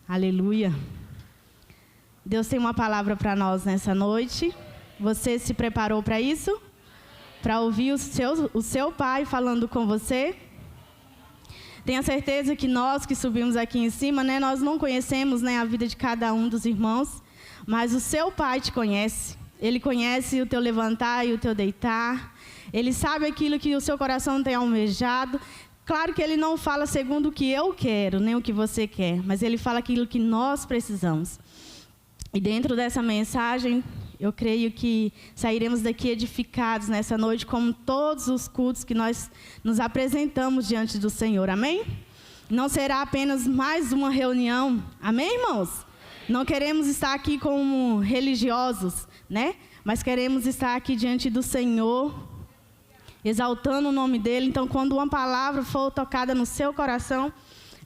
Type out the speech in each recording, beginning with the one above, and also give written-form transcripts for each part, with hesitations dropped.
Aleluia. Deus tem uma palavra para nós nessa noite. Você se preparou para isso? Para ouvir o seu pai falando com você? Tenha certeza que nós que subimos aqui em cima, nós não conhecemos a vida de cada um dos irmãos, mas o seu pai te conhece. Ele conhece o teu levantar e o teu deitar. Ele sabe aquilo que o seu coração tem almejado. Claro que ele não fala segundo o que eu quero, nem o que você quer, mas ele fala aquilo que nós precisamos. E dentro dessa mensagem, eu creio que sairemos daqui edificados nessa noite, como todos os cultos que nós nos apresentamos diante do Senhor, amém? Não será apenas mais uma reunião, amém, irmãos? Não queremos estar aqui como religiosos, mas queremos estar aqui diante do Senhor, exaltando o nome dEle. Então, quando uma palavra for tocada no seu coração,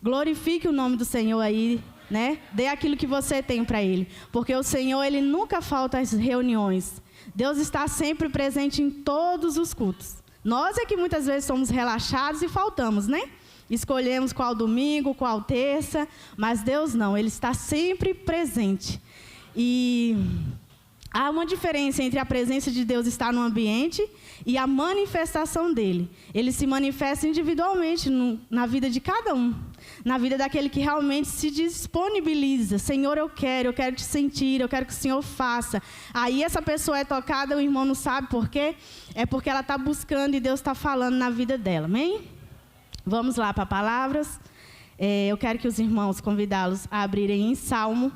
glorifique o nome do Senhor aí, Dê aquilo que você tem para Ele. Porque o Senhor, Ele nunca falta às reuniões. Deus está sempre presente em todos os cultos. Nós é que muitas vezes somos relaxados e faltamos, Escolhemos qual domingo, qual terça, mas Deus não, Ele está sempre presente. E há uma diferença entre a presença de Deus estar no ambiente e a manifestação dEle. Ele se manifesta individualmente na vida de cada um. Na vida daquele que realmente se disponibiliza. Senhor, eu quero te sentir, eu quero que o Senhor faça. Aí essa pessoa é tocada, o irmão não sabe por quê. É porque ela está buscando e Deus está falando na vida dela, amém? Vamos lá para palavras. Eu quero que os irmãos convidá-los a abrirem em Salmo.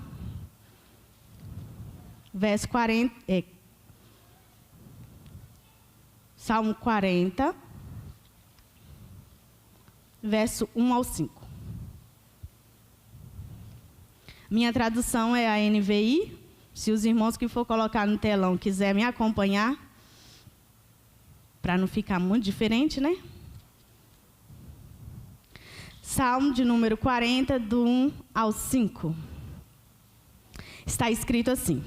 Verso 40. Salmo 40. Verso 1 ao 5. Minha tradução é a NVI. Se os irmãos que for colocar no telão quiser me acompanhar, para não ficar muito diferente, Salmo de número 40, do 1 ao 5. Está escrito assim: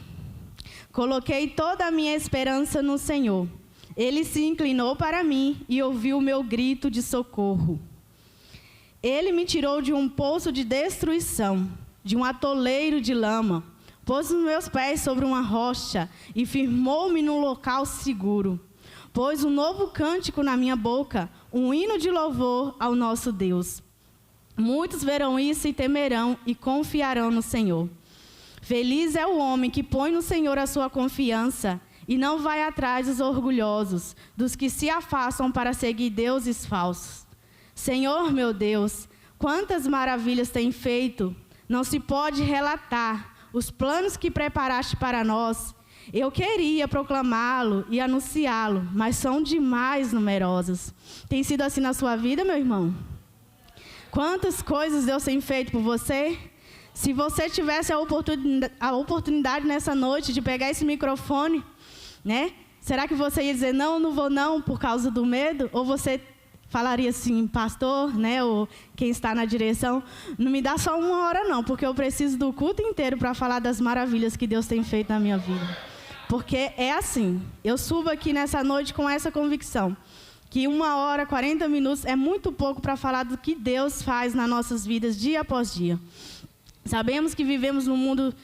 Coloquei toda a minha esperança no Senhor. Ele se inclinou para mim e ouviu o meu grito de socorro. Ele me tirou de um poço de destruição, de um atoleiro de lama, pôs os meus pés sobre uma rocha e firmou-me num local seguro. Pôs um novo cântico na minha boca, um hino de louvor ao nosso Deus. Muitos verão isso e temerão e confiarão no Senhor. Feliz é o homem que põe no Senhor a sua confiança e não vai atrás dos orgulhosos, dos que se afastam para seguir deuses falsos. Senhor, meu Deus, quantas maravilhas tem feito! Não se pode relatar os planos que preparaste para nós. Eu queria proclamá-lo e anunciá-lo, mas são demais numerosos. Tem sido assim na sua vida, meu irmão? Quantas coisas Deus tem feito por você? Se você tivesse a oportunidade nessa noite de pegar esse microfone, será que você ia dizer, não vou não, por causa do medo? Ou você falaria assim, pastor, ou quem está na direção, não me dá só uma hora não, porque eu preciso do culto inteiro para falar das maravilhas que Deus tem feito na minha vida. Porque é assim, eu subo aqui nessa noite com essa convicção, que 1 hora, 40 minutos é muito pouco para falar do que Deus faz nas nossas vidas dia após dia. Sabemos que vivemos num mundo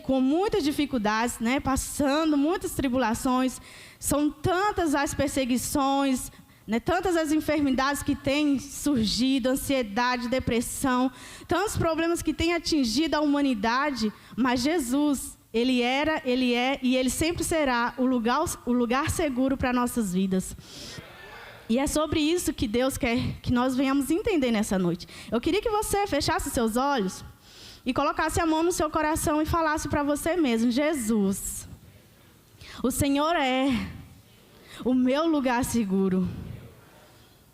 com muitas dificuldades, passando muitas tribulações, são tantas as perseguições, tantas as enfermidades que têm surgido, ansiedade, depressão, tantos problemas que têm atingido a humanidade, mas Jesus, Ele era, Ele é e Ele sempre será o lugar seguro para nossas vidas. E é sobre isso que Deus quer que nós venhamos entender nessa noite. Eu queria que você fechasse seus olhos e colocasse a mão no seu coração e falasse para você mesmo, Jesus, o Senhor é o meu lugar seguro.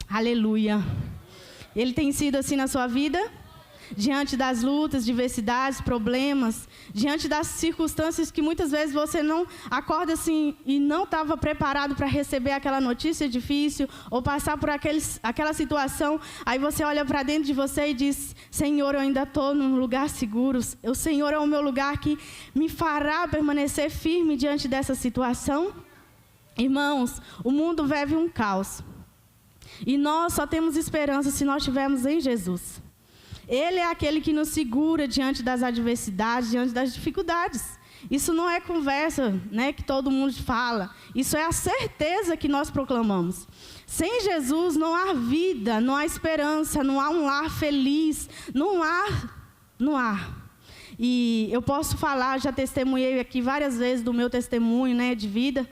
Aleluia. Ele tem sido assim na sua vida? Diante das lutas, diversidades, problemas, diante das circunstâncias que muitas vezes você não acorda assim e não estava preparado para receber aquela notícia difícil ou passar por aquela situação, aí você olha para dentro de você e diz, Senhor, eu ainda estou num lugar seguro, o Senhor é o meu lugar que me fará permanecer firme diante dessa situação. Irmãos, o mundo vive um caos e nós só temos esperança se nós estivermos em Jesus. Ele é aquele que nos segura diante das adversidades, diante das dificuldades. Isso não é conversa, né, que todo mundo fala. Isso é a certeza que nós proclamamos. Sem Jesus não há vida, não há esperança, não há um lar feliz, não há. E eu posso falar, já testemunhei aqui várias vezes do meu testemunho, né, de vida.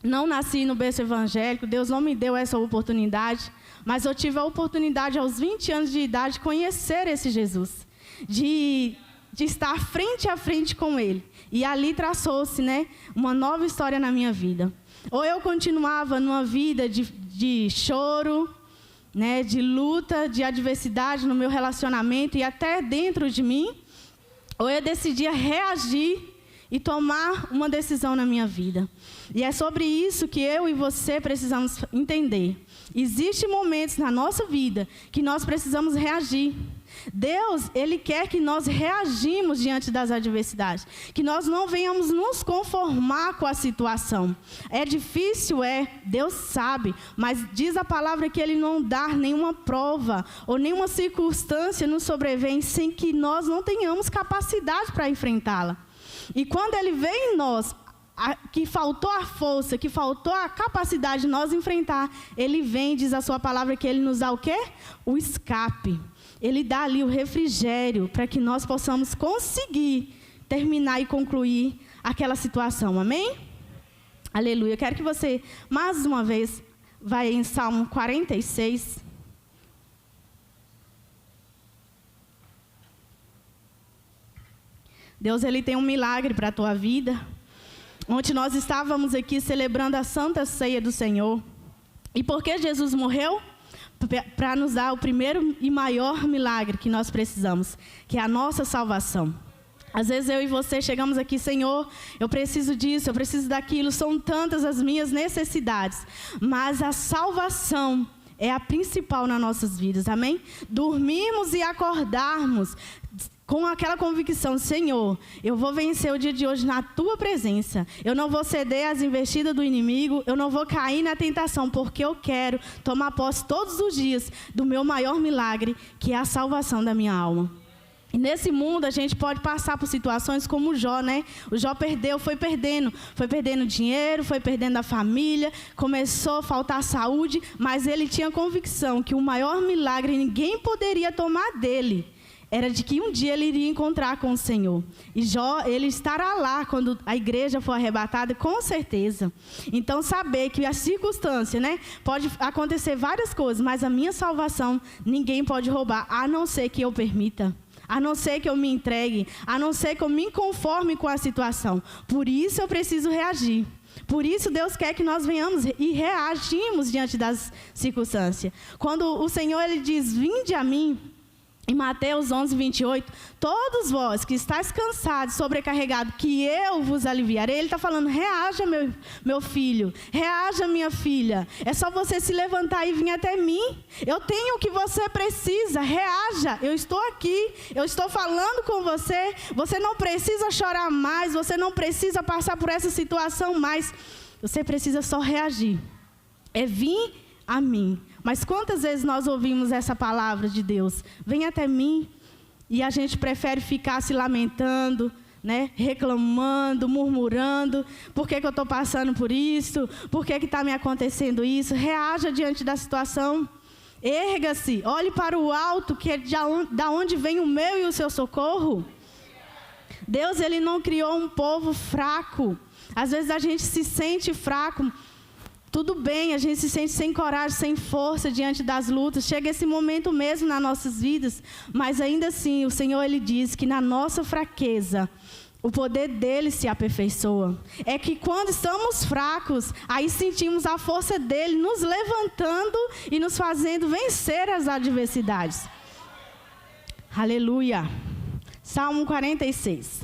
Não nasci no berço evangélico, Deus não me deu essa oportunidade, mas eu tive a oportunidade aos 20 anos de idade de conhecer esse Jesus, de estar frente a frente com Ele. E ali traçou-se, né, uma nova história na minha vida. Ou eu continuava numa vida de choro, né, de luta, de adversidade no meu relacionamento e até dentro de mim, ou eu decidia reagir e tomar uma decisão na minha vida. E é sobre isso que eu e você precisamos entender. Existem momentos na nossa vida que nós precisamos reagir. Deus, Ele quer que nós reagimos diante das adversidades, que nós não venhamos nos conformar com a situação. É difícil, Deus sabe, mas diz a palavra que Ele não dá nenhuma prova ou nenhuma circunstância nos sobrevém sem que nós não tenhamos capacidade para enfrentá-la. E quando Ele vem em nós, que faltou a força, que faltou a capacidade de nós enfrentar, Ele vem, diz a sua palavra, que Ele nos dá o quê? O escape. Ele dá ali o refrigério para que nós possamos conseguir terminar e concluir aquela situação. Amém? Aleluia. Eu quero que você, mais uma vez, vá em Salmo 46. Deus, Ele tem um milagre para a tua vida. Ontem nós estávamos aqui celebrando a Santa Ceia do Senhor. E por que Jesus morreu? Para nos dar o primeiro e maior milagre que nós precisamos, que é a nossa salvação. Às vezes eu e você chegamos aqui, Senhor, eu preciso disso, eu preciso daquilo, são tantas as minhas necessidades. Mas a salvação é a principal nas nossas vidas, amém? Dormirmos e acordarmos com aquela convicção, Senhor, eu vou vencer o dia de hoje na Tua presença. Eu não vou ceder às investidas do inimigo, eu não vou cair na tentação, porque eu quero tomar posse todos os dias do meu maior milagre, que é a salvação da minha alma. E nesse mundo a gente pode passar por situações como o Jó, né? O Jó foi perdendo dinheiro, foi perdendo a família, começou a faltar saúde, mas ele tinha convicção que o maior milagre ninguém poderia tomar dele. Era de que um dia ele iria encontrar com o Senhor. E Jó, ele estará lá quando a igreja for arrebatada, com certeza. Então, saber que a circunstância, né? Pode acontecer várias coisas, mas a minha salvação ninguém pode roubar, a não ser que eu permita. A não ser que eu me entregue, a não ser que eu me conforme com a situação. Por isso eu preciso reagir. Por isso Deus quer que nós venhamos e reagimos diante das circunstâncias. Quando o Senhor, Ele diz, vinde a mim, em Mateus 11, 28, todos vós que estáis cansados, sobrecarregados, que eu vos aliviarei. Ele está falando, reaja meu filho, reaja minha filha. É só você se levantar e vir até mim. Eu tenho o que você precisa, reaja. Eu estou aqui, eu estou falando com você. Você não precisa chorar mais, você não precisa passar por essa situação mais. Você precisa só reagir. É vir a mim. Mas quantas vezes nós ouvimos essa palavra de Deus? Vem até mim. E a gente prefere ficar se lamentando, né? Reclamando, murmurando. Por que eu estou passando por isso? Por que está me acontecendo isso? Reaja diante da situação. Erga-se, olhe para o alto, que é da onde vem o meu e o seu socorro. Deus, Ele não criou um povo fraco. Às vezes a gente se sente fraco. Tudo bem, a gente se sente sem coragem, sem força diante das lutas. Chega esse momento mesmo nas nossas vidas. Mas ainda assim, o Senhor, Ele diz que na nossa fraqueza, o poder dEle se aperfeiçoa. É que quando estamos fracos, aí sentimos a força dEle nos levantando e nos fazendo vencer as adversidades. Aleluia. Salmo 46.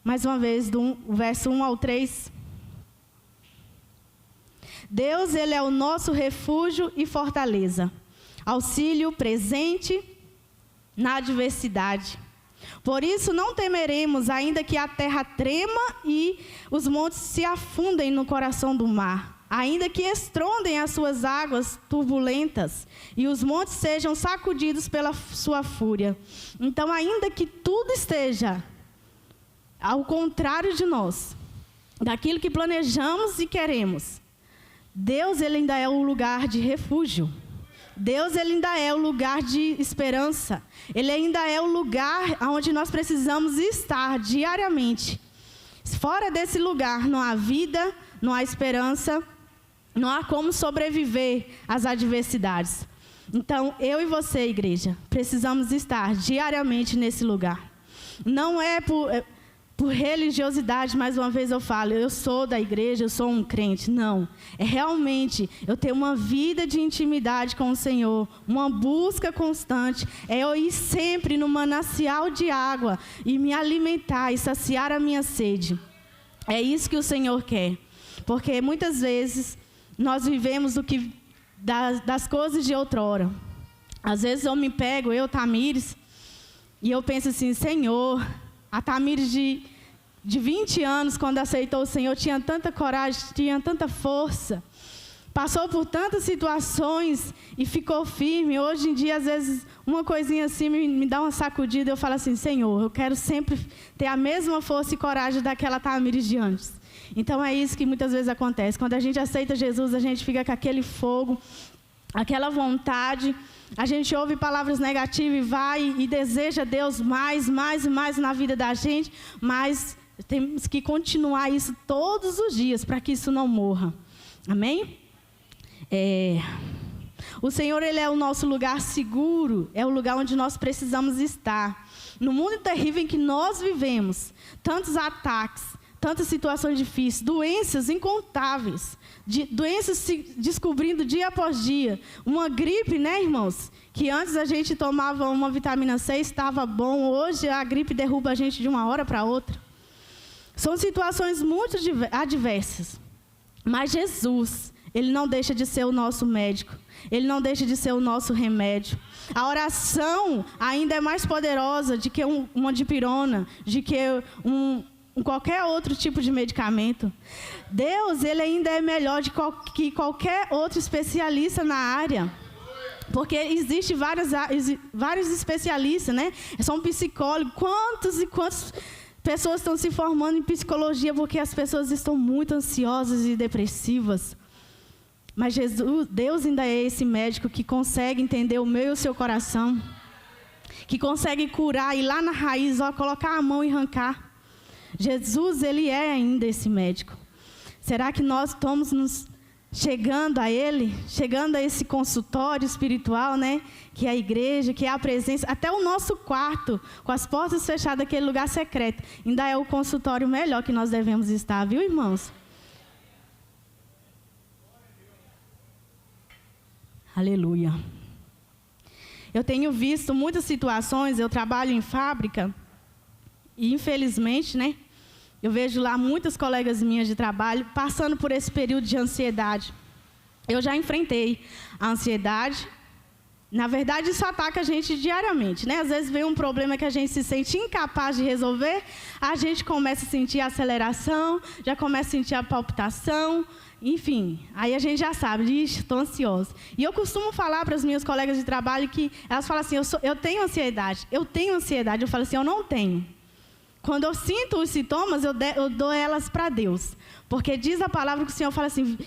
Mais uma vez, do verso 1 ao 3. Deus, Ele é o nosso refúgio e fortaleza, auxílio presente na adversidade. Por isso não temeremos, ainda que a terra trema e os montes se afundem no coração do mar. ainda que estrondem as suas águas turbulentas e os montes sejam sacudidos pela sua fúria. Então, ainda que tudo esteja ao contrário de nós, daquilo que planejamos e queremos, Deus, ele ainda é o lugar de refúgio. Deus, ele ainda é o lugar de esperança. Ele ainda é o lugar onde nós precisamos estar diariamente. Fora desse lugar não há vida, não há esperança, não há como sobreviver às adversidades. Então, eu e você, igreja, precisamos estar diariamente nesse lugar. Não é por religiosidade, mais uma vez eu falo, eu sou da igreja, eu sou um crente. Não, é realmente eu ter uma vida de intimidade com o Senhor, uma busca constante, é eu ir sempre no manancial de água e me alimentar e saciar a minha sede. É isso que o Senhor quer, porque muitas vezes nós vivemos das coisas de outrora. Às vezes eu me pego, Tamires, e eu penso assim, Senhor, a Tamires de 20 anos, quando aceitou o Senhor, tinha tanta coragem, tinha tanta força, passou por tantas situações e ficou firme. Hoje em dia, às vezes, uma coisinha assim me dá uma sacudida, eu falo assim, Senhor, eu quero sempre ter a mesma força e coragem daquela Tamires de antes. Então, é isso que muitas vezes acontece. Quando a gente aceita Jesus, a gente fica com aquele fogo, aquela vontade. A gente ouve palavras negativas e vai e deseja Deus mais na vida da gente, mas temos que continuar isso todos os dias para que isso não morra. Amém? O Senhor, ele é o nosso lugar seguro, é o lugar onde nós precisamos estar. No mundo terrível em que nós vivemos, tantos ataques, tantas situações difíceis, doenças incontáveis, doenças se descobrindo dia após dia. Uma gripe, né, irmãos? Que antes a gente tomava uma vitamina C, estava bom. Hoje a gripe derruba a gente de uma hora para outra. São situações muito adversas. Mas Jesus, ele não deixa de ser o nosso médico. Ele não deixa de ser o nosso remédio. A oração ainda é mais poderosa do que uma dipirona, de que qualquer outro tipo de medicamento. Deus, ele ainda é melhor que qualquer outro especialista na área. Porque existem vários especialistas, né? São psicólogos. Quantos e quantas pessoas estão se formando em psicologia porque as pessoas estão muito ansiosas e depressivas. Mas Deus ainda é esse médico que consegue entender o meu e o seu coração. Que consegue curar, ir lá na raiz, colocar a mão e arrancar. Jesus, ele é ainda esse médico. Será que nós estamos nos chegando a ele, chegando a esse consultório espiritual, né? Que é a igreja, que é a presença, até o nosso quarto, com as portas fechadas, aquele lugar secreto, ainda é o consultório melhor que nós devemos estar, viu, irmãos? Aleluia. Eu tenho visto muitas situações, eu trabalho em fábrica, e infelizmente, né? Eu vejo lá muitas colegas minhas de trabalho passando por esse período de ansiedade. Eu já enfrentei a ansiedade. Na verdade, isso ataca a gente diariamente, né? Às vezes vem um problema que a gente se sente incapaz de resolver, a gente começa a sentir a aceleração, já começa a sentir a palpitação, enfim. Aí a gente já sabe, ixi, estou ansiosa. E eu costumo falar para as minhas colegas de trabalho que elas falam assim, eu tenho ansiedade. Eu falo assim, eu não tenho. Quando eu sinto os sintomas, eu dou elas para Deus. Porque diz a palavra que o Senhor fala assim,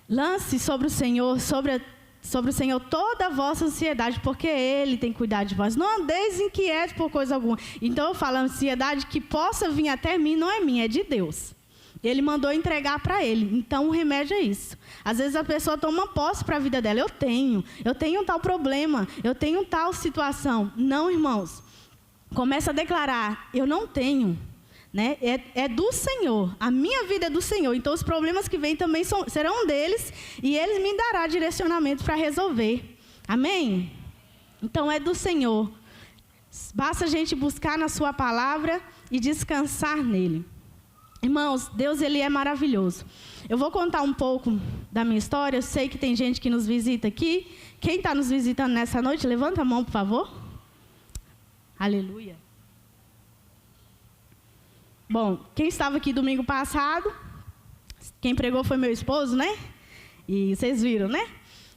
lance sobre o Senhor, sobre o Senhor toda a vossa ansiedade, porque Ele tem cuidado de vós. Não andeis inquietos por coisa alguma. Então eu falo, a ansiedade que possa vir até mim não é minha, é de Deus. Ele mandou entregar para Ele. Então o remédio é isso. Às vezes a pessoa toma posse para a vida dela. Eu tenho um tal problema, eu tenho tal situação. Não, irmãos. Começa a declarar, eu não tenho, né? É do Senhor, a minha vida é do Senhor, então os problemas que vêm também serão deles, e Ele me dará direcionamento para resolver, amém? Então é do Senhor, basta a gente buscar na sua palavra e descansar nele. Irmãos, Deus, ele é maravilhoso. Eu vou contar um pouco da minha história, eu sei que tem gente que nos visita aqui. Quem está nos visitando nessa noite, levanta a mão, por favor. Aleluia. Bom, quem estava aqui domingo passado, Quem pregou foi meu esposo, né? E vocês viram, né?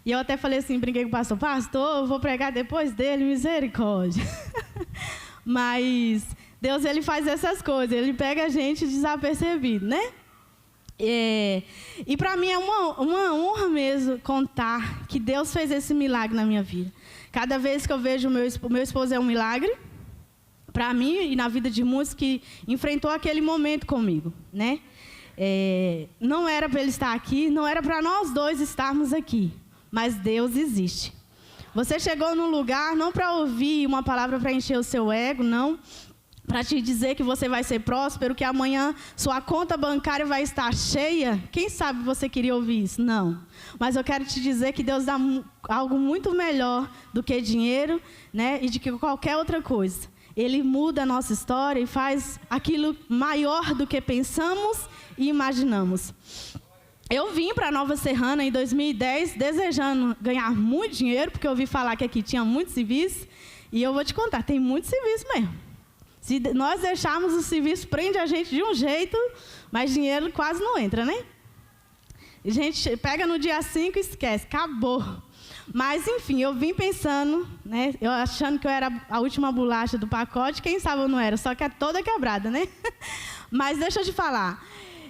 E eu até falei assim, brinquei com o pastor, eu vou pregar depois dele, misericórdia. Mas Deus, ele faz essas coisas, ele pega a gente desapercebido, né? E para mim é uma honra mesmo contar que Deus fez esse milagre na minha vida. Cada vez que eu vejo o meu esposo é um milagre, para mim e na vida de muitos que enfrentou aquele momento comigo, né? Não era para ele estar aqui, não era para nós dois estarmos aqui, mas Deus existe. Você chegou num lugar não para ouvir uma palavra para encher o seu ego, não, para te dizer que você vai ser próspero, que amanhã sua conta bancária vai estar cheia. Quem sabe você queria ouvir isso? Não. Mas eu quero te dizer que Deus dá algo muito melhor do que dinheiro, né, e de que qualquer outra coisa. Ele muda a nossa história e faz aquilo maior do que pensamos e imaginamos. Eu vim para Nova Serrana em 2010 desejando ganhar muito dinheiro, porque eu ouvi falar que aqui tinha muitos civis. E eu vou te contar, tem muitos civis mesmo. Se nós deixarmos o serviço, prende a gente de um jeito, mas dinheiro quase não entra, né? A gente pega no dia 5 e esquece, acabou. Mas, enfim, eu vim pensando, né? Eu achando que eu era a última bolacha do pacote, quem sabe eu não era, só que é toda quebrada, né? Mas deixa eu te falar.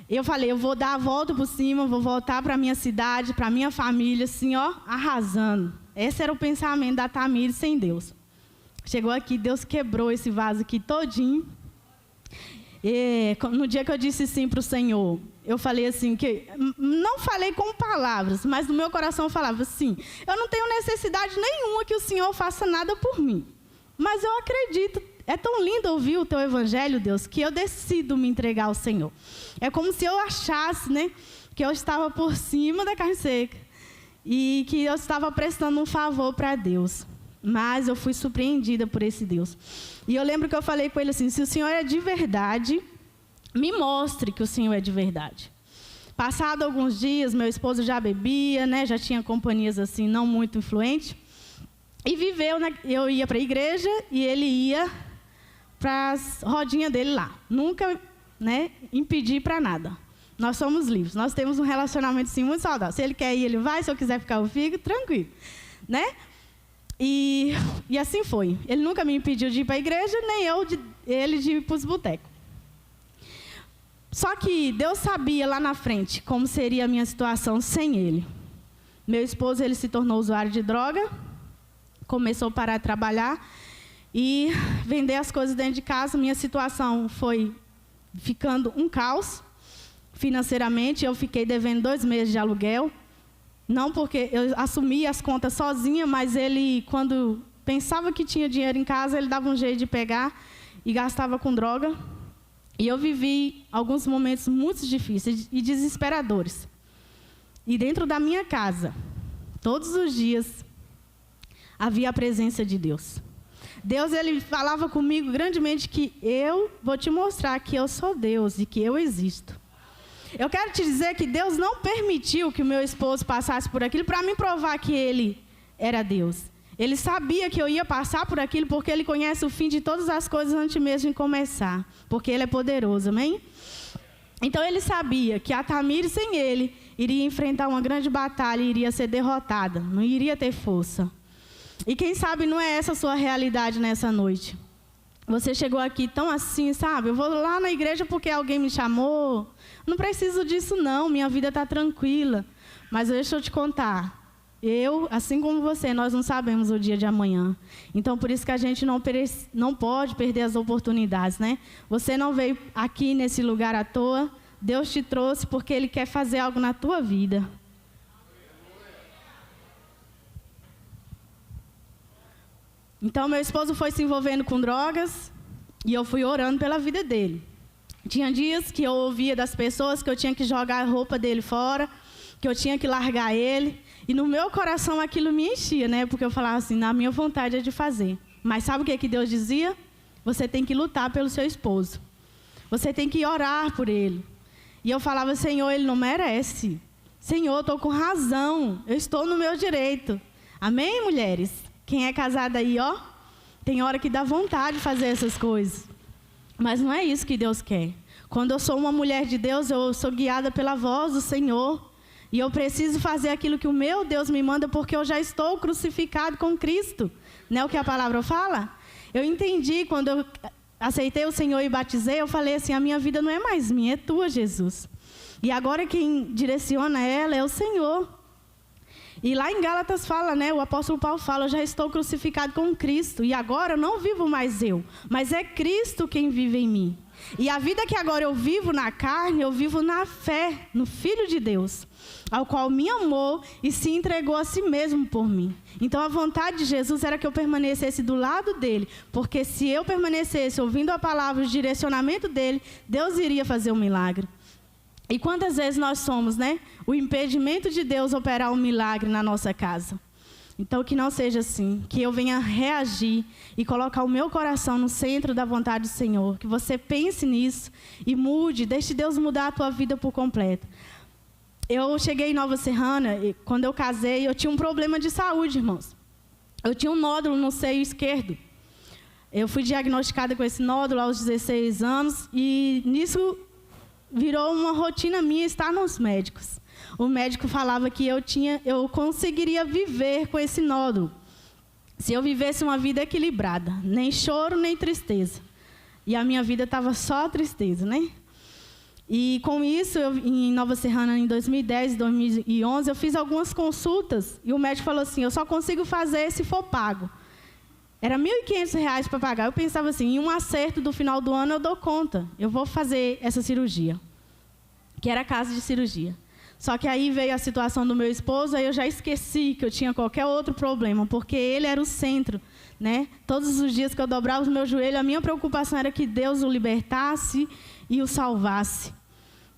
Eu falei, eu vou dar a volta por cima, vou voltar para a minha cidade, para a minha família, assim, ó, arrasando. Esse era o pensamento da Tamires sem Deus. Chegou aqui, Deus quebrou esse vaso aqui todinho. E no dia que eu disse sim para o Senhor, eu falei assim, que não falei com palavras, mas no meu coração eu falava assim, eu não tenho necessidade nenhuma que o Senhor faça nada por mim. Mas eu acredito, é tão lindo ouvir o teu evangelho, Deus, que eu decido me entregar ao Senhor. É como se eu achasse, né, que eu estava por cima da carne seca e que eu estava prestando um favor para Deus. Mas eu fui surpreendida por esse Deus. E eu lembro que eu falei com ele assim, se o Senhor é de verdade, me mostre que o Senhor é de verdade. Passado alguns dias, meu esposo já bebia, né, já tinha companhias assim, não muito influentes. E viveu, né, eu ia para a igreja e ele ia para as rodinhas dele lá. Nunca, né, impedi para nada. Nós somos livres, nós temos um relacionamento assim, muito saudável. Se ele quer ir, ele vai, se eu quiser ficar, eu fico, tranquilo, né? E assim foi. Ele nunca me impediu de ir para a igreja, nem ele de ir para os botecos. Só que Deus sabia lá na frente como seria a minha situação sem ele. Meu esposo, ele se tornou usuário de droga, começou a parar de trabalhar e vender as coisas dentro de casa. Minha situação foi ficando um caos financeiramente. Eu fiquei devendo 2 meses de aluguel. Não porque eu assumi as contas sozinha, mas ele, quando pensava que tinha dinheiro em casa, ele dava um jeito de pegar e gastava com droga. E eu vivi alguns momentos muito difíceis e desesperadores. E dentro da minha casa, todos os dias, havia a presença de Deus. Deus, ele falava comigo grandemente que eu vou te mostrar que eu sou Deus e que eu existo. Eu quero te dizer que Deus não permitiu que o meu esposo passasse por aquilo para me provar que ele era Deus. Ele sabia que eu ia passar por aquilo porque ele conhece o fim de todas as coisas antes mesmo de começar. Porque ele é poderoso, amém? Então ele sabia que a Tamires sem ele iria enfrentar uma grande batalha e iria ser derrotada. Não iria ter força. E quem sabe não é essa a sua realidade nessa noite. Você chegou aqui tão assim, sabe? Eu vou lá na igreja porque alguém me chamou. Não preciso disso não, minha vida está tranquila. Mas deixa eu te contar. Eu, assim como você, nós não sabemos o dia de amanhã. Então, por isso que a gente não pode perder as oportunidades, né? Você não veio aqui nesse lugar à toa. Deus te trouxe porque Ele quer fazer algo na tua vida. Então, meu esposo foi se envolvendo com drogas e eu fui orando pela vida dele. Tinha dias que eu ouvia das pessoas que eu tinha que jogar a roupa dele fora, que eu tinha que largar ele. E no meu coração aquilo me enchia, né? Porque eu falava assim, na minha vontade é de fazer. Mas sabe o que Deus dizia? Você tem que lutar pelo seu esposo. Você tem que orar por ele. E eu falava, Senhor, ele não merece. Senhor, eu estou com razão. Eu estou no meu direito. Amém, mulheres? Quem é casada aí, ó, tem hora que dá vontade de fazer essas coisas. Mas não é isso que Deus quer. Quando eu sou uma mulher de Deus, eu sou guiada pela voz do Senhor. E eu preciso fazer aquilo que o meu Deus me manda, porque eu já estou crucificado com Cristo. Não é o que a palavra fala? Eu entendi, quando eu aceitei o Senhor e batizei, eu falei assim, a minha vida não é mais minha, é tua, Jesus. E agora quem direciona ela é o Senhor. E lá em Gálatas fala, né, o apóstolo Paulo fala, eu já estou crucificado com Cristo. E agora eu não vivo mais eu, mas é Cristo quem vive em mim. E a vida que agora eu vivo na carne, eu vivo na fé, no Filho de Deus, ao qual me amou e se entregou a si mesmo por mim. Então a vontade de Jesus era que eu permanecesse do lado dele, porque se eu permanecesse ouvindo a palavra, o direcionamento dele, Deus iria fazer um milagre. E quantas vezes nós somos, né, o impedimento de Deus operar um milagre na nossa casa? Então, que não seja assim, que eu venha reagir e colocar o meu coração no centro da vontade do Senhor, que você pense nisso e mude, deixe Deus mudar a tua vida por completo. Eu cheguei em Nova Serrana e quando eu casei, eu tinha um problema de saúde, irmãos. Eu tinha um nódulo no seio esquerdo. Eu fui diagnosticada com esse nódulo aos 16 anos e nisso virou uma rotina minha estar nos médicos. O médico falava que eu conseguiria viver com esse nódulo, se eu vivesse uma vida equilibrada, nem choro, nem tristeza. E a minha vida estava só tristeza, né? E com isso, em Nova Serrana, em 2010, 2011, eu fiz algumas consultas e o médico falou assim, eu só consigo fazer se for pago. Era R$ 1.500 para pagar. Eu pensava assim, em um acerto do final do ano eu dou conta, eu vou fazer essa cirurgia, que era a casa de cirurgia. Só que aí veio a situação do meu esposo, aí eu já esqueci que eu tinha qualquer outro problema, porque ele era o centro, né? Todos os dias que eu dobrava o meu joelho, a minha preocupação era que Deus o libertasse e o salvasse.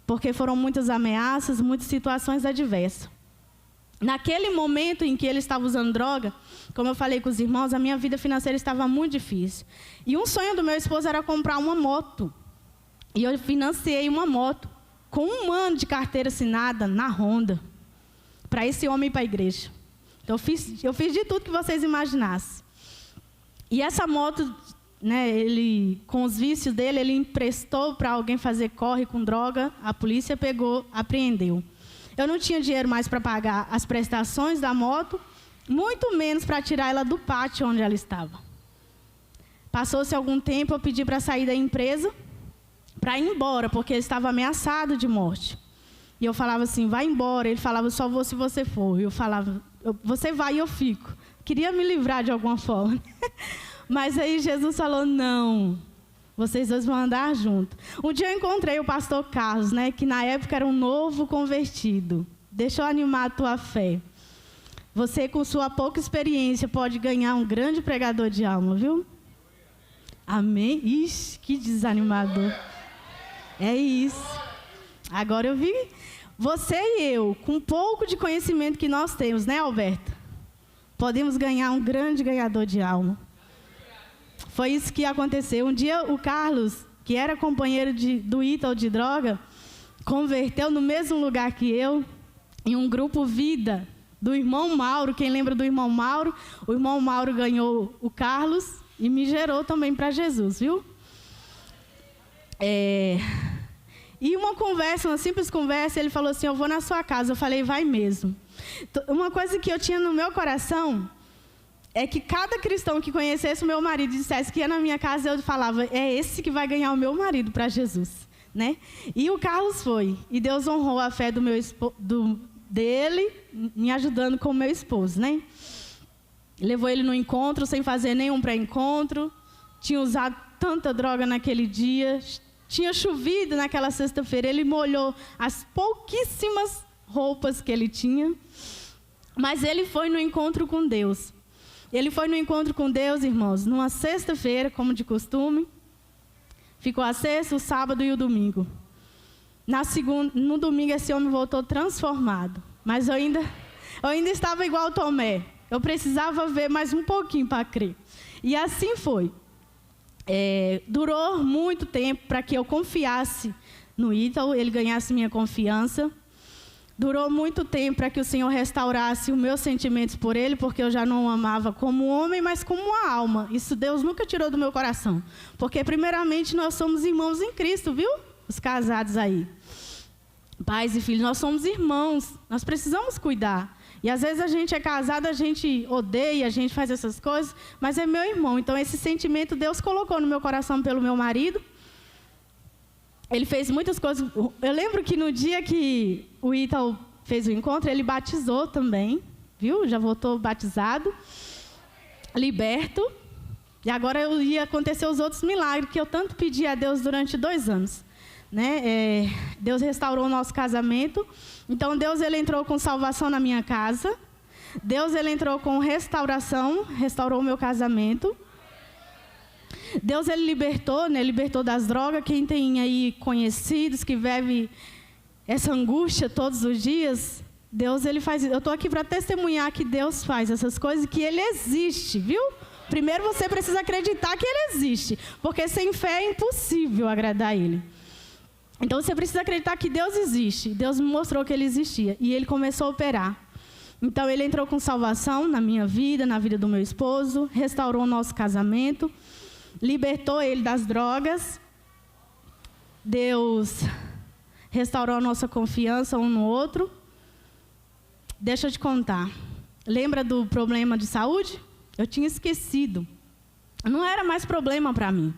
Porque foram muitas ameaças, muitas situações adversas. Naquele momento em que ele estava usando droga, como eu falei com os irmãos, a minha vida financeira estava muito difícil. E um sonho do meu esposo era comprar uma moto. E eu financiei uma moto, com 1 ano de carteira assinada na Honda, para esse homem ir para a igreja. Então, eu fiz de tudo que vocês imaginassem. E essa moto, né, ele, com os vícios dele, ele emprestou para alguém fazer corre com droga, a polícia pegou, apreendeu. Eu não tinha dinheiro mais para pagar as prestações da moto, muito menos para tirar ela do pátio onde ela estava. Passou-se algum tempo, eu pedi para sair da empresa, para ir embora, porque ele estava ameaçado de morte. E eu falava assim, vai embora. Ele falava, só vou se você for. E eu falava, você vai e eu fico. Queria me livrar de alguma forma. Mas aí Jesus falou, não, vocês dois vão andar juntos. Um dia eu encontrei o pastor Carlos, né, que na época era um novo convertido. Deixa eu animar a tua fé. Você, com sua pouca experiência, pode ganhar um grande pregador de alma, viu? Amém? Ixi, que desanimador. É isso. Agora eu vi. Você e eu, com um pouco de conhecimento que nós temos, né, Alberto? Podemos ganhar um grande ganhador de alma. Foi isso que aconteceu. Um dia o Carlos, que era companheiro do Ítalo de droga, converteu no mesmo lugar que eu, em um grupo Vida, do irmão Mauro. Quem lembra do irmão Mauro? O irmão Mauro ganhou o Carlos e me gerou também para Jesus, viu? E uma conversa, uma simples conversa, ele falou assim, eu vou na sua casa. Eu falei, vai mesmo. Uma coisa que eu tinha no meu coração é que cada cristão que conhecesse o meu marido e dissesse que ia na minha casa, eu falava, é esse que vai ganhar o meu marido para Jesus, né? E o Carlos foi. E Deus honrou a fé dele, me ajudando com o meu esposo, né? Levou ele no encontro sem fazer nenhum pré-encontro. Tinha usado tanta droga naquele dia. Tinha chovido naquela sexta-feira. Ele molhou as pouquíssimas roupas que ele tinha. Mas ele foi no encontro com Deus. Ele foi no encontro com Deus, irmãos, numa sexta-feira, como de costume. Ficou a sexta, o sábado e o domingo. No domingo, esse homem voltou transformado. Mas eu ainda estava igual Tomé. Eu precisava ver mais um pouquinho para crer. E assim foi. Durou muito tempo para que eu confiasse no Ítalo, ele ganhasse minha confiança. Durou muito tempo para que o Senhor restaurasse os meus sentimentos por ele, porque eu já não o amava como homem, mas como uma alma. Isso Deus nunca tirou do meu coração. Porque, primeiramente, nós somos irmãos em Cristo, viu? os casados aí, pais e filhos, nós somos irmãos, nós precisamos cuidar. E às vezes a gente é casado, a gente odeia, a gente faz essas coisas, mas é meu irmão. Então esse sentimento Deus colocou no meu coração pelo meu marido. Ele fez muitas coisas. Eu lembro que no dia que o Ítalo fez o encontro, ele batizou também, viu? Já voltou batizado, liberto. E agora ia acontecer os outros milagres que eu tanto pedi a Deus durante 2 anos. Né? Deus restaurou o nosso casamento. Então, Deus ele entrou com salvação na minha casa. Deus ele entrou com restauração, restaurou o meu casamento. Deus ele libertou, né? Libertou das drogas. Quem tem aí conhecidos que vive essa angústia todos os dias, Deus ele faz isso. Eu estou aqui para testemunhar que Deus faz essas coisas, que Ele existe, viu? Primeiro você precisa acreditar que Ele existe, porque sem fé é impossível agradar Ele. Então você precisa acreditar que Deus existe. Deus me mostrou que Ele existia e Ele começou a operar. Então Ele entrou com salvação na minha vida, na vida do meu esposo, restaurou o nosso casamento, libertou ele das drogas. Deus restaurou a nossa confiança um no outro. Deixa eu te contar. Lembra do problema de saúde? Eu tinha esquecido. Não era mais problema para mim.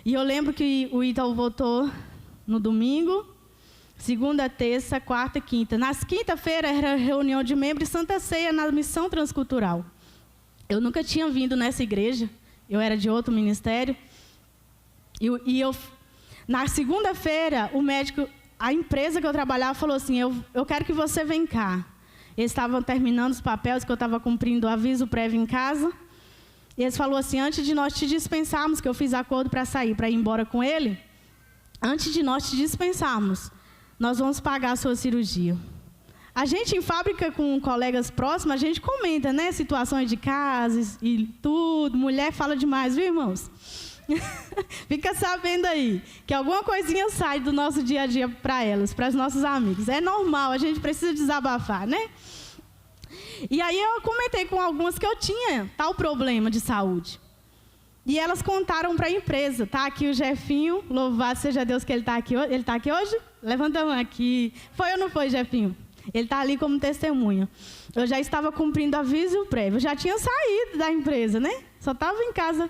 E eu lembro que o Ítalo voltou no domingo, segunda, terça, quarta e quinta. Nas quinta-feira era reunião de membros e Santa Ceia na missão transcultural. Eu nunca tinha vindo nessa igreja. Eu era de outro ministério. Na segunda-feira, o médico, a empresa que eu trabalhava, falou assim, eu quero que você venha cá. Eles estavam terminando os papéis que eu estava cumprindo o aviso prévio em casa. E eles falaram assim, antes de nós te dispensarmos, que eu fiz acordo para sair, para ir embora com ele, antes de nós te dispensarmos, nós vamos pagar a sua cirurgia. A gente em fábrica com colegas próximos, a gente comenta, né? Situações de casa e tudo. Mulher fala demais, viu, irmãos? Fica sabendo aí que alguma coisinha sai do nosso dia a dia para elas, para os nossos amigos. É normal, a gente precisa desabafar, né? E aí eu comentei com algumas que eu tinha tal problema de saúde. E elas contaram para a empresa. Tá aqui o Jefinho, louvado seja Deus que ele está aqui. Ele está aqui hoje? Levanta a mão aqui. Foi ou não foi, Jefinho? Ele está ali como testemunha. Eu já estava cumprindo aviso prévio. Eu já tinha saído da empresa, né? Só estava em casa.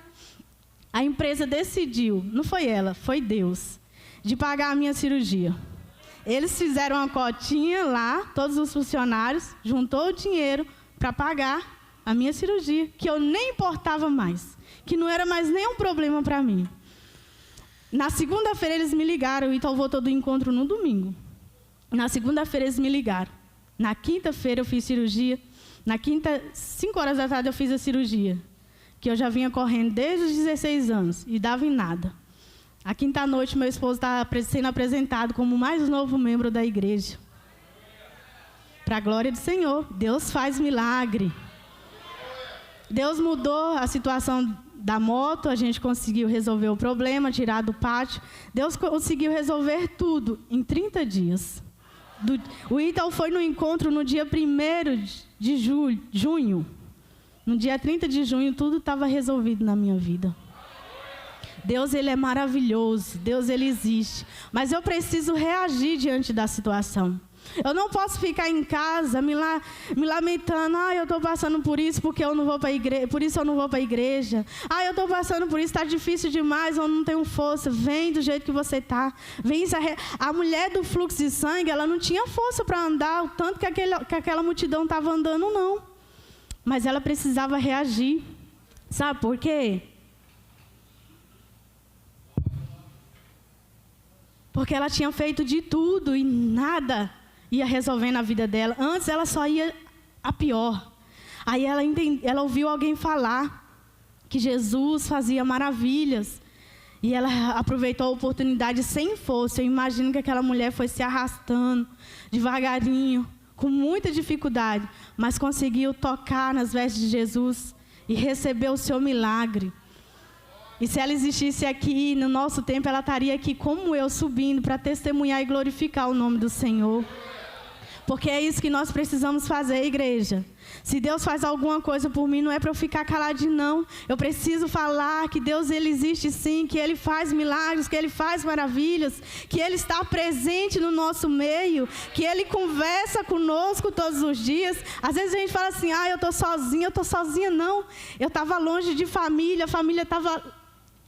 A empresa decidiu, não foi ela, foi Deus, de pagar a minha cirurgia. Eles fizeram uma cotinha lá, todos os funcionários, juntou o dinheiro para pagar a minha cirurgia, que eu nem importava mais, que não era mais nenhum problema para mim. Na segunda-feira eles me ligaram, o Ítalo voltou do encontro no domingo. Na segunda-feira eles me ligaram. Na quinta-feira eu fiz cirurgia. Na quinta, 5 horas da tarde eu fiz a cirurgia, que eu já vinha correndo desde os 16 anos e dava em nada. A quinta noite meu esposo estava sendo apresentado como o mais novo membro da igreja. Para a glória do Senhor, Deus faz milagre. Deus mudou a situação da moto, a gente conseguiu resolver o problema, tirar do pátio. Deus conseguiu resolver tudo em 30 dias. O Ítalo foi no encontro no dia 1º de junho. No dia 30 de junho, tudo estava resolvido na minha vida. Deus, Ele é maravilhoso. Deus, Ele existe. Mas eu preciso reagir diante da situação. Eu não posso ficar em casa me lamentando. Eu estou passando por isso porque eu não vou para a igreja. Por isso eu não vou para a igreja. Eu estou passando por isso, está difícil demais, eu não tenho força. Vem do jeito que você está. A mulher do fluxo de sangue, ela não tinha força para andar, o tanto que aquela multidão estava andando, não. Mas ela precisava reagir. Sabe por quê? Porque ela tinha feito de tudo e nada ia resolver na vida dela. Antes ela só ia a pior. Aí ela ouviu alguém falar que Jesus fazia maravilhas. E ela aproveitou a oportunidade sem força. Eu imagino que aquela mulher foi se arrastando devagarinho, com muita dificuldade, mas conseguiu tocar nas vestes de Jesus e receber o seu milagre. E se ela existisse aqui, no nosso tempo, ela estaria aqui como eu, subindo para testemunhar e glorificar o nome do Senhor. Porque é isso que nós precisamos fazer, igreja. Se Deus faz alguma coisa por mim, não é para eu ficar caladinho, não. Eu preciso falar que Deus, Ele existe sim, que Ele faz milagres, que Ele faz maravilhas, que Ele está presente no nosso meio, que Ele conversa conosco todos os dias. Às vezes a gente fala assim, eu estou sozinha, não. Eu estava longe de família, a família estava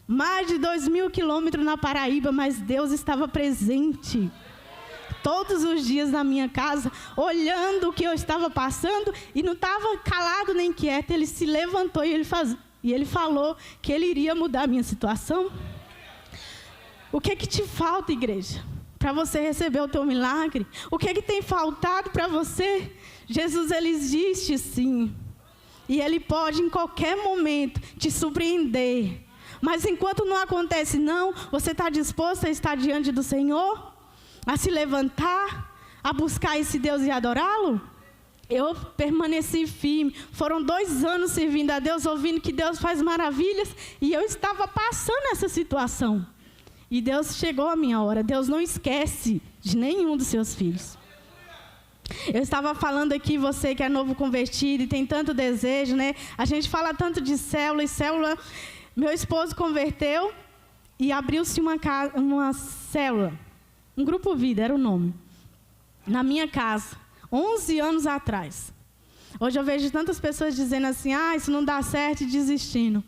mais de 2.000 quilômetros na Paraíba, mas Deus estava presente todos os dias na minha casa, olhando o que eu estava passando, e não estava calado nem quieto. Ele se levantou e ele falou que Ele iria mudar a minha situação. O que que te falta, igreja, para você receber o teu milagre? O que que tem faltado para você? Jesus, Ele existe sim, e Ele pode em qualquer momento te surpreender. Mas enquanto não acontece não, você está disposto a estar diante do Senhor? A se levantar, a buscar esse Deus e adorá-lo? Eu permaneci firme. Foram 2 anos servindo a Deus, ouvindo que Deus faz maravilhas, e eu estava passando essa situação. E Deus chegou a minha hora. Deus não esquece de nenhum dos seus filhos. Eu estava falando aqui, você que é novo convertido e tem tanto desejo, né? A gente fala tanto de célula e célula. Meu esposo converteu e abriu-se uma célula. Um Grupo Vida era o nome. Na minha casa, 11 anos atrás. Hoje eu vejo tantas pessoas dizendo assim, isso não dá certo, e desistindo.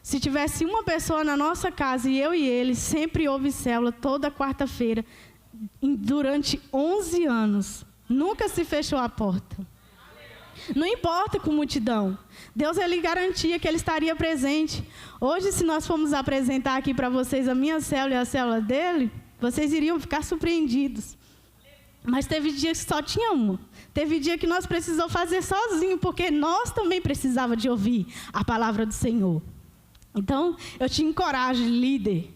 Se tivesse uma pessoa na nossa casa, e eu e ele, sempre houve célula, toda quarta-feira, durante 11 anos. Nunca se fechou a porta. Não importa com multidão. Deus, Ele garantia que Ele estaria presente. Hoje, se nós formos apresentar aqui para vocês a minha célula e a célula dele, vocês iriam ficar surpreendidos. Mas teve dias que só tinha uma. Teve dia que nós precisamos fazer sozinho, porque nós também precisávamos de ouvir a palavra do Senhor. Então, eu te encorajo, líder,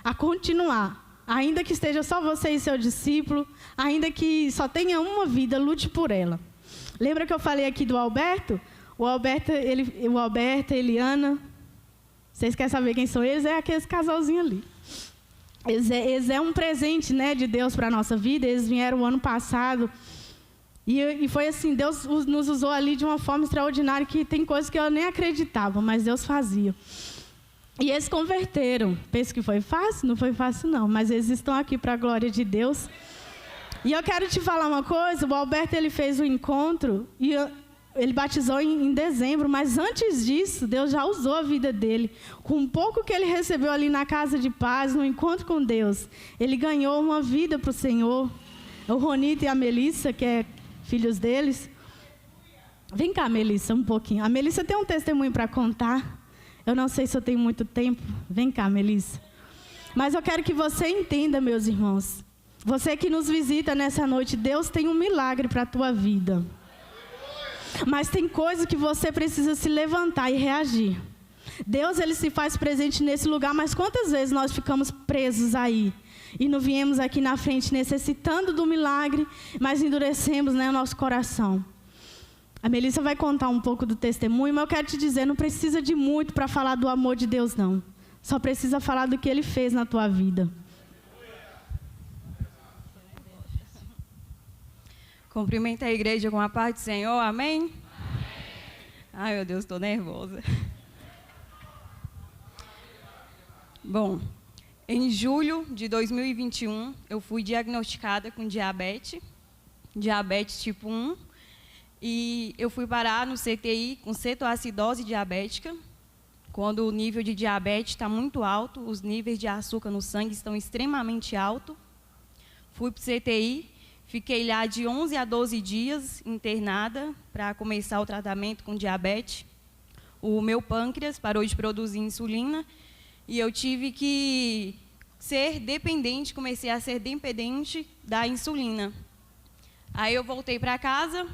a continuar. Ainda que esteja só você e seu discípulo, ainda que só tenha uma vida, lute por ela. Lembra que eu falei aqui do Alberto? O Alberto, a Eliana, vocês querem saber quem são eles? É aqueles casalzinhos ali. Eles é um presente, né, de Deus para a nossa vida. Eles vieram o ano passado. E foi assim, Deus nos usou ali de uma forma extraordinária, que tem coisas que eu nem acreditava, mas Deus fazia. E eles converteram. Penso que foi fácil? Não foi fácil, não. Mas eles estão aqui para a glória de Deus. E eu quero te falar uma coisa. O Alberto, ele fez um encontro e ele batizou em dezembro, mas antes disso, Deus já usou a vida dele. Com um pouco que ele recebeu ali na casa de paz, no encontro com Deus, ele ganhou uma vida para o Senhor. O Ronito e a Melissa, que é filhos deles. Vem cá, Melissa, um pouquinho. A Melissa tem um testemunho para contar. Eu não sei se eu tenho muito tempo. Vem cá, Melissa. Mas eu quero que você entenda, meus irmãos. Você que nos visita nessa noite, Deus tem um milagre para a tua vida. Mas tem coisa que você precisa se levantar e reagir. Deus, Ele se faz presente nesse lugar, mas quantas vezes nós ficamos presos aí? E não viemos aqui na frente necessitando do milagre, mas endurecemos, né, o nosso coração. A Melissa vai contar um pouco do testemunho, mas eu quero te dizer, não precisa de muito para falar do amor de Deus, não. Só precisa falar do que Ele fez na tua vida. Cumprimenta a igreja com a paz do Senhor, amém? Amém. Ai, meu Deus, estou nervosa. Bom, em julho de 2021, eu fui diagnosticada com diabetes tipo 1, e eu fui parar no CTI com cetoacidose diabética, quando o nível de diabetes está muito alto, os níveis de açúcar no sangue estão extremamente altos. Fui para o CTI, fiquei lá de 11 a 12 dias internada para começar o tratamento com diabetes. O meu pâncreas parou de produzir insulina e eu tive que ser dependente, comecei a ser dependente da insulina. Aí eu voltei para casa,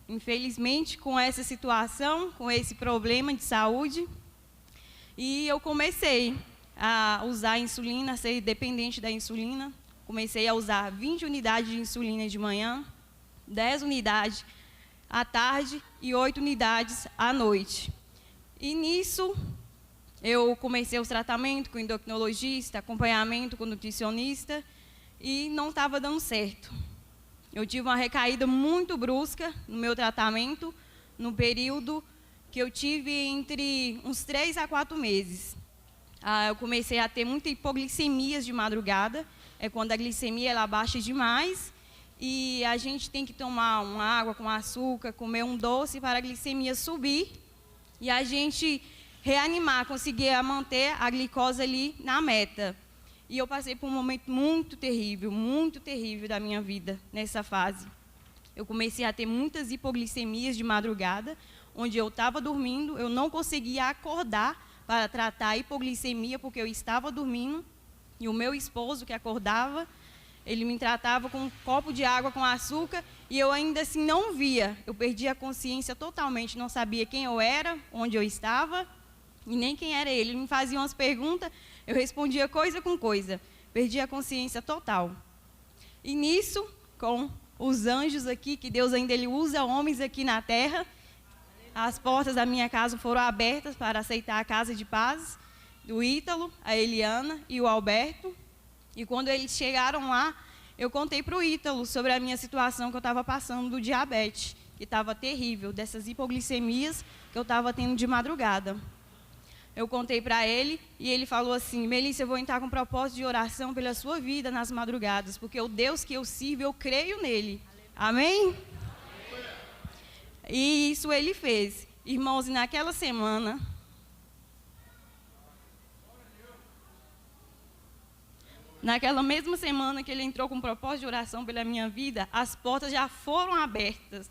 infelizmente, com essa situação, com esse problema de saúde, e eu comecei a usar a insulina, a ser dependente da insulina. Comecei a usar 20 unidades de insulina de manhã, 10 unidades à tarde e 8 unidades à noite. E nisso, eu comecei os tratamentos com endocrinologista, acompanhamento com nutricionista, e não estava dando certo. Eu tive uma recaída muito brusca no meu tratamento, no período que eu tive entre uns 3 a 4 meses. Eu comecei a ter muita hipoglicemias de madrugada, é quando a glicemia ela baixa demais e a gente tem que tomar uma água com açúcar, comer um doce para a glicemia subir e a gente reanimar, conseguir manter a glicose ali na meta. E eu passei por um momento muito terrível da minha vida nessa fase. Eu comecei a ter muitas hipoglicemias de madrugada, onde eu estava dormindo, eu não conseguia acordar para tratar a hipoglicemia, porque eu estava dormindo, e o meu esposo, que acordava, ele me tratava com um copo de água com açúcar, e eu ainda assim não via. Eu perdi a consciência totalmente, não sabia quem eu era, onde eu estava, e nem quem era ele. Ele me fazia umas perguntas, eu respondia coisa com coisa. Perdi a consciência total. E nisso, com os anjos aqui, que Deus ainda ele usa homens aqui na terra, as portas da minha casa foram abertas para aceitar a casa de paz do Ítalo, a Eliana e o Alberto. E quando eles chegaram lá, eu contei para o Ítalo sobre a minha situação que eu estava passando do diabetes, que estava terrível, dessas hipoglicemias que eu estava tendo de madrugada. Eu contei para ele e ele falou assim: Melissa, eu vou entrar com propósito de oração pela sua vida nas madrugadas, porque o Deus que eu sirvo, eu creio nele. Amém? E isso ele fez. Irmãos, e naquela semana, naquela mesma semana que ele entrou com propósito de oração pela minha vida, as portas já foram abertas.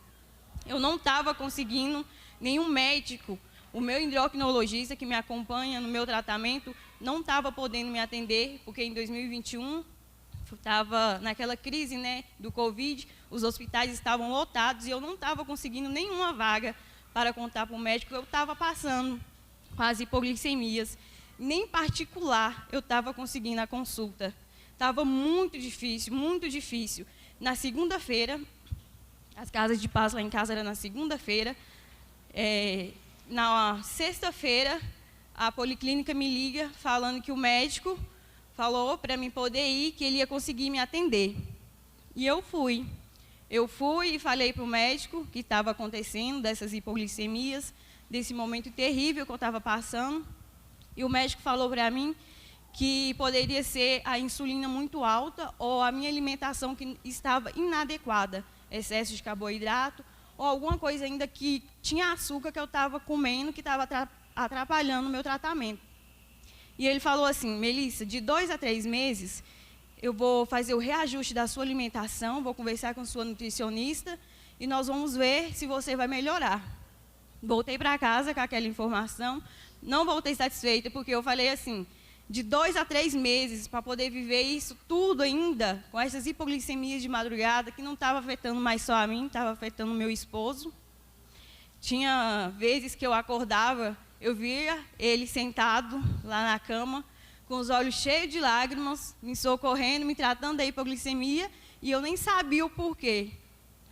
Eu não estava conseguindo, nenhum médico, o meu endocrinologista que me acompanha no meu tratamento, não estava podendo me atender, porque em 2021 estava naquela crise, né, do Covid, os hospitais estavam lotados e eu não estava conseguindo nenhuma vaga para contar para o médico que eu estava passando com as hipoglicemias. Nem particular eu estava conseguindo a consulta. Estava muito difícil, muito difícil. Na segunda-feira, as casas de paz lá em casa eram na segunda-feira, na sexta-feira, a policlínica me liga falando que o médico falou para mim poder ir, que ele ia conseguir me atender. E eu fui. Eu fui e falei para o médico que estava acontecendo, dessas hipoglicemias, desse momento terrível que eu estava passando. E o médico falou para mim que poderia ser a insulina muito alta ou a minha alimentação que estava inadequada, excesso de carboidrato ou alguma coisa ainda que tinha açúcar que eu estava comendo, que estava atrapalhando o meu tratamento. E ele falou assim: Melissa, de 2 a 3 meses, eu vou fazer o reajuste da sua alimentação, vou conversar com sua nutricionista e nós vamos ver se você vai melhorar. Voltei para casa com aquela informação, não voltei satisfeita, porque eu falei assim, de 2 a 3 meses, para poder viver isso tudo ainda, com essas hipoglicemias de madrugada, que não estava afetando mais só a mim, estava afetando o meu esposo. Tinha vezes que eu acordava, eu via ele sentado lá na cama, com os olhos cheios de lágrimas, me socorrendo, me tratando da hipoglicemia, e eu nem sabia o porquê.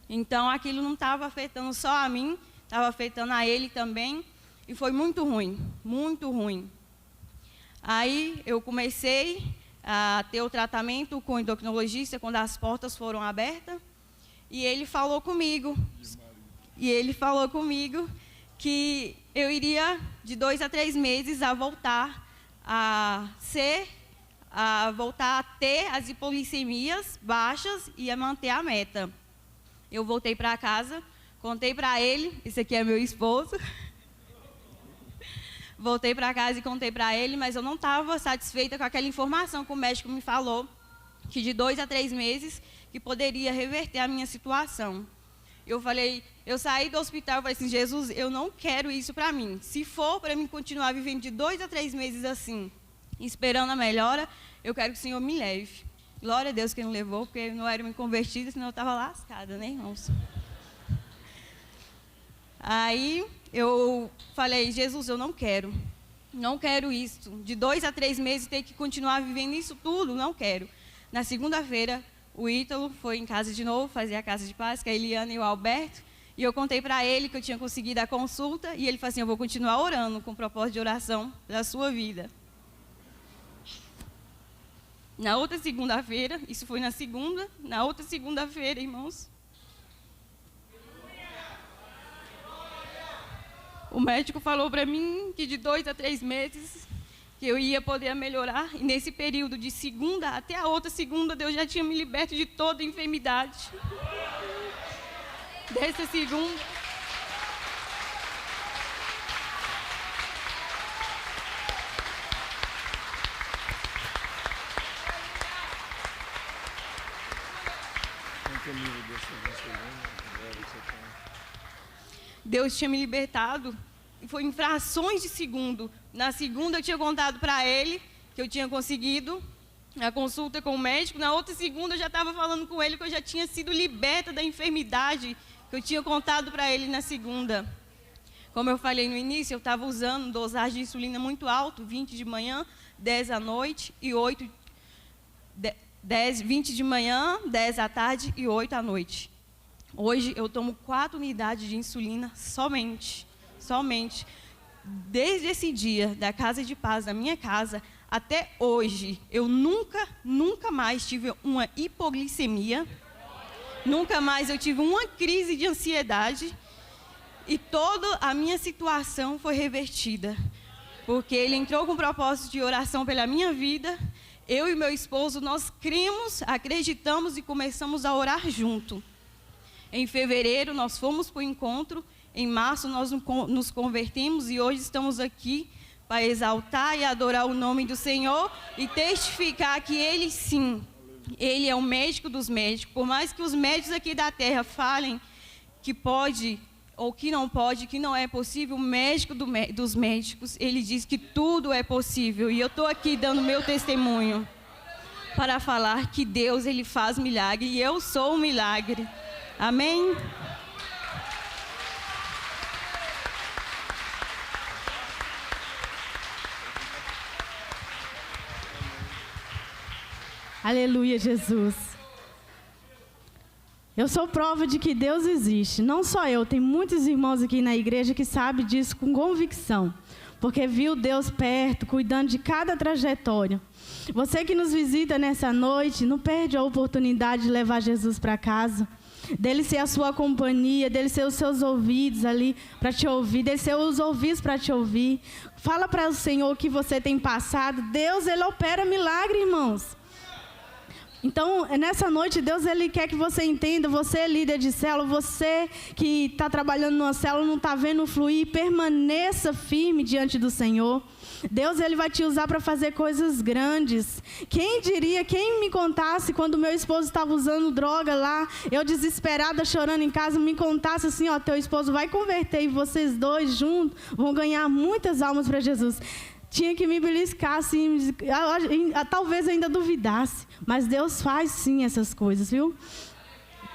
Então, aquilo não estava afetando só a mim, estava afetando a ele também, e foi muito ruim, muito ruim. Aí, eu comecei a ter o tratamento com o endocrinologista, quando as portas foram abertas, e ele falou comigo, que eu iria, de 2 a 3 meses, a voltar a ter as hipoglicemias baixas e a manter a meta. Eu voltei para casa, contei para ele, esse aqui é meu esposo. Voltei para casa e contei para ele, mas eu não estava satisfeita com aquela informação que o médico me falou, que de 2 a 3 meses, que poderia reverter a minha situação. Eu saí do hospital e falei assim: Jesus, eu não quero isso para mim. Se for para mim continuar vivendo de 2 a 3 meses assim, esperando a melhora, eu quero que o Senhor me leve. Glória a Deus que Ele não levou, porque eu não era me convertida, senão eu estava lascada, né, irmãos? Aí eu falei: Jesus, eu não quero isso. De 2 a 3 meses ter que continuar vivendo isso tudo, não quero. Na segunda-feira, o Ítalo foi em casa de novo, fazer a casa de paz, com a Eliana e o Alberto, e eu contei para ele que eu tinha conseguido a consulta, e ele falou assim: eu vou continuar orando com propósito de oração da sua vida. Na outra segunda-feira, isso foi na segunda, na outra segunda-feira, irmãos, o médico falou para mim que de 2 a 3 meses que eu ia poder melhorar. E nesse período de segunda até a outra segunda, Deus já tinha me liberto de toda enfermidade. Dessa segunda. Deus tinha me libertado, e foi em frações de segundo. Na segunda eu tinha contado para ele que eu tinha conseguido a consulta com o médico. Na outra segunda eu já estava falando com ele que eu já tinha sido liberta da enfermidade que eu tinha contado para ele na segunda. Como eu falei no início, eu estava usando dosagem de insulina muito alto, 20 de manhã, 10 à noite e 20 de manhã, 10 à tarde e 8 à noite. Hoje eu tomo 4 unidades de insulina somente. Desde esse dia da Casa de Paz, da minha casa, até hoje, eu nunca mais tive uma hipoglicemia, nunca mais eu tive uma crise de ansiedade, e toda a minha situação foi revertida, porque ele entrou com o propósito de oração pela minha vida. Eu e meu esposo, nós cremos, acreditamos e começamos a orar junto. Em fevereiro, nós fomos para o encontro. Em março, nós nos convertemos e hoje estamos aqui para exaltar e adorar o nome do Senhor e testificar que Ele, sim, Ele é o médico dos médicos. Por mais que os médicos aqui da terra falem que pode ou que não pode, que não é possível, o médico dos médicos, Ele diz que tudo é possível. E eu estou aqui dando meu testemunho para falar que Deus, Ele faz milagre e eu sou um milagre. Amém? Aleluia, Jesus. Eu sou prova de que Deus existe. Não só eu, tem muitos irmãos aqui na igreja que sabem disso com convicção. Porque viu Deus perto, cuidando de cada trajetória. Você que nos visita nessa noite, não perde a oportunidade de levar Jesus para casa. Dele ser a sua companhia, dele ser os seus ouvidos ali para te ouvir, dele ser os ouvidos para te ouvir. Fala para o Senhor o que você tem passado. Deus, Ele opera milagre, irmãos. Então, nessa noite, Deus, Ele quer que você entenda, você líder de célula, você que está trabalhando numa célula, não está vendo fluir, permaneça firme diante do Senhor. Deus, Ele vai te usar para fazer coisas grandes. Quem diria, quem me contasse quando meu esposo estava usando droga lá, eu desesperada, chorando em casa, me contasse assim, ó, teu esposo vai converter e vocês dois juntos vão ganhar muitas almas para Jesus. Tinha que me beliscar, assim, talvez eu ainda duvidasse, mas Deus faz sim essas coisas, viu?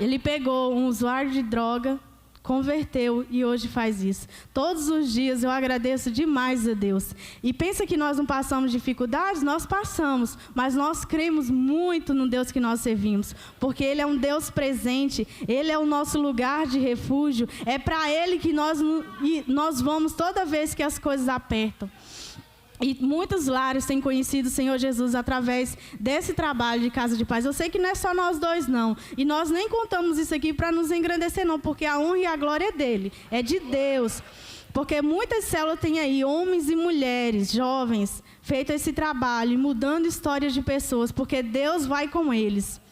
Ele pegou um usuário de droga, converteu e hoje faz isso. Todos os dias eu agradeço demais a Deus. E pensa que nós não passamos dificuldades? Nós passamos, mas nós cremos muito no Deus que nós servimos, porque Ele é um Deus presente, Ele é o nosso lugar de refúgio, é para Ele que nós vamos toda vez que as coisas apertam. E muitos lares têm conhecido o Senhor Jesus através desse trabalho de Casa de Paz. Eu sei que não é só nós dois, não. E nós nem contamos isso aqui para nos engrandecer, não. Porque a honra e a glória é dele. É de Deus. Porque muitas células têm aí, homens e mulheres, jovens, feito esse trabalho e mudando histórias de pessoas. Porque Deus vai com eles.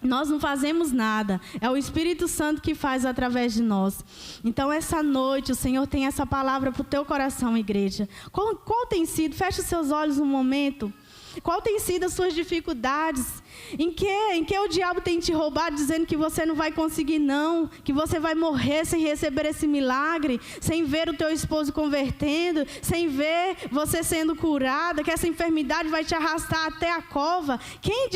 Nós não fazemos nada, é o Espírito Santo que faz através de nós. Então, essa noite, o Senhor tem essa palavra para o teu coração, igreja. Qual tem sido? Feche os seus olhos um momento. Qual tem sido as suas dificuldades? Em que o diabo tem te roubado, dizendo que você não vai conseguir não, que você vai morrer sem receber esse milagre, sem ver o teu esposo convertendo, sem ver você sendo curada, que essa enfermidade vai te arrastar até a cova. Quem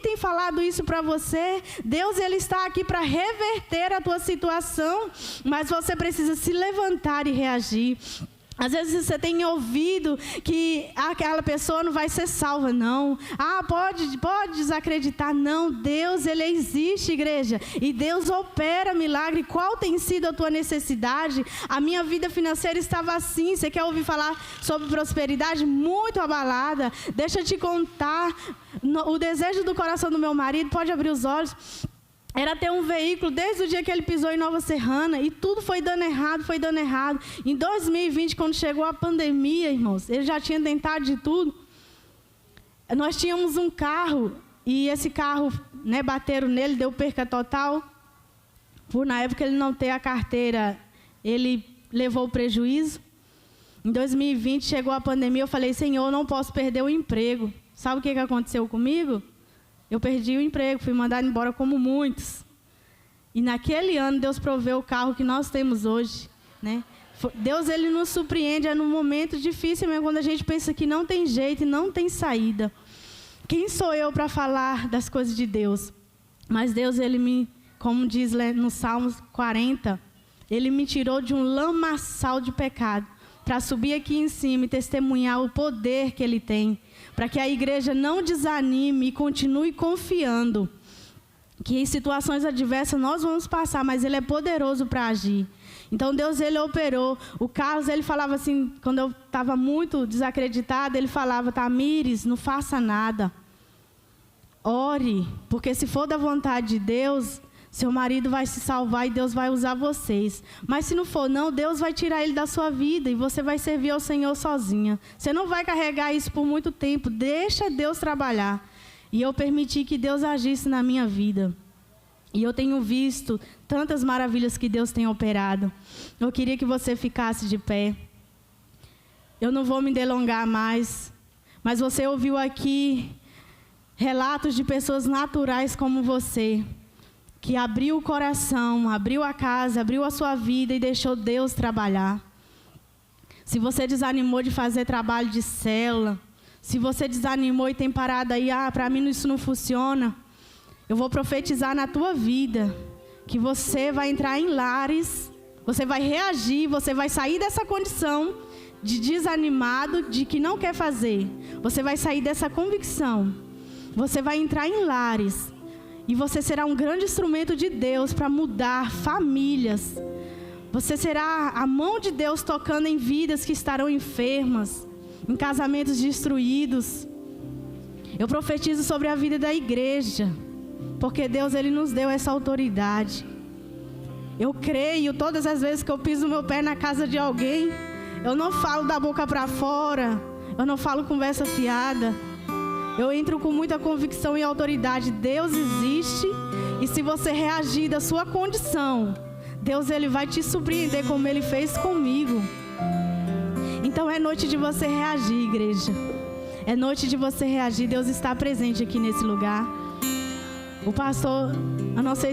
tem falado isso para você? Deus, Ele está aqui para reverter a tua situação, mas você precisa se levantar e reagir. Às vezes você tem ouvido que aquela pessoa não vai ser salva, não. Pode desacreditar. Não, Deus, Ele existe, igreja. E Deus opera milagre. Qual tem sido a tua necessidade? A minha vida financeira estava assim. Você quer ouvir falar sobre prosperidade? Muito abalada. Deixa eu te contar. O desejo do coração do meu marido, pode abrir os olhos, era ter um veículo desde o dia que ele pisou em Nova Serrana, e tudo foi dando errado. Em 2020, quando chegou a pandemia, irmãos, ele já tinha tentado de tudo. Nós tínhamos um carro, e esse carro, bateram nele, deu perca total. Por, na época, ele não ter a carteira, ele levou prejuízo. Em 2020, chegou a pandemia, eu falei, Senhor, eu não posso perder o emprego. Sabe o que aconteceu comigo? Eu perdi o emprego, fui mandada embora como muitos. E naquele ano, Deus proveu o carro que nós temos hoje, né? Deus, Ele nos surpreende, é num momento difícil mesmo, quando a gente pensa que não tem jeito e não tem saída. Quem sou eu para falar das coisas de Deus? Mas Deus, Ele como diz no Salmos 40, Ele me tirou de um lamaçal de pecado, para subir aqui em cima e testemunhar o poder que Ele tem, para que a igreja não desanime e continue confiando que em situações adversas nós vamos passar, mas Ele é poderoso para agir. Então Deus, Ele operou. O Carlos, ele falava assim, quando eu estava muito desacreditada, ele falava, Tamires, não faça nada. Ore, porque se for da vontade de Deus, seu marido vai se salvar e Deus vai usar vocês. Mas se não for, não, Deus vai tirar ele da sua vida e você vai servir ao Senhor sozinha. Você não vai carregar isso por muito tempo. Deixa Deus trabalhar. E eu permiti que Deus agisse na minha vida. E eu tenho visto tantas maravilhas que Deus tem operado. Eu queria que você ficasse de pé. Eu não vou me delongar mais. Mas você ouviu aqui relatos de pessoas naturais como você, que abriu o coração, abriu a casa, abriu a sua vida e deixou Deus trabalhar. Se você desanimou de fazer trabalho de célula, se você desanimou e tem parado aí, para mim isso não funciona, eu vou profetizar na tua vida, que você vai entrar em lares, você vai reagir, você vai sair dessa condição de desanimado, de que não quer fazer. Você vai sair dessa convicção, você vai entrar em lares, e você será um grande instrumento de Deus para mudar famílias. Você será a mão de Deus tocando em vidas que estarão enfermas, em casamentos destruídos. Eu profetizo sobre a vida da igreja, porque Deus, Ele nos deu essa autoridade. Eu creio, todas as vezes que eu piso meu pé na casa de alguém, eu não falo da boca para fora, eu não falo conversa fiada. Eu entro com muita convicção e autoridade. Deus existe, e se você reagir da sua condição, Deus, Ele vai te surpreender como Ele fez comigo. Então é noite de você reagir, igreja. É noite de você reagir. Deus está presente aqui nesse lugar. O pastor, a nossa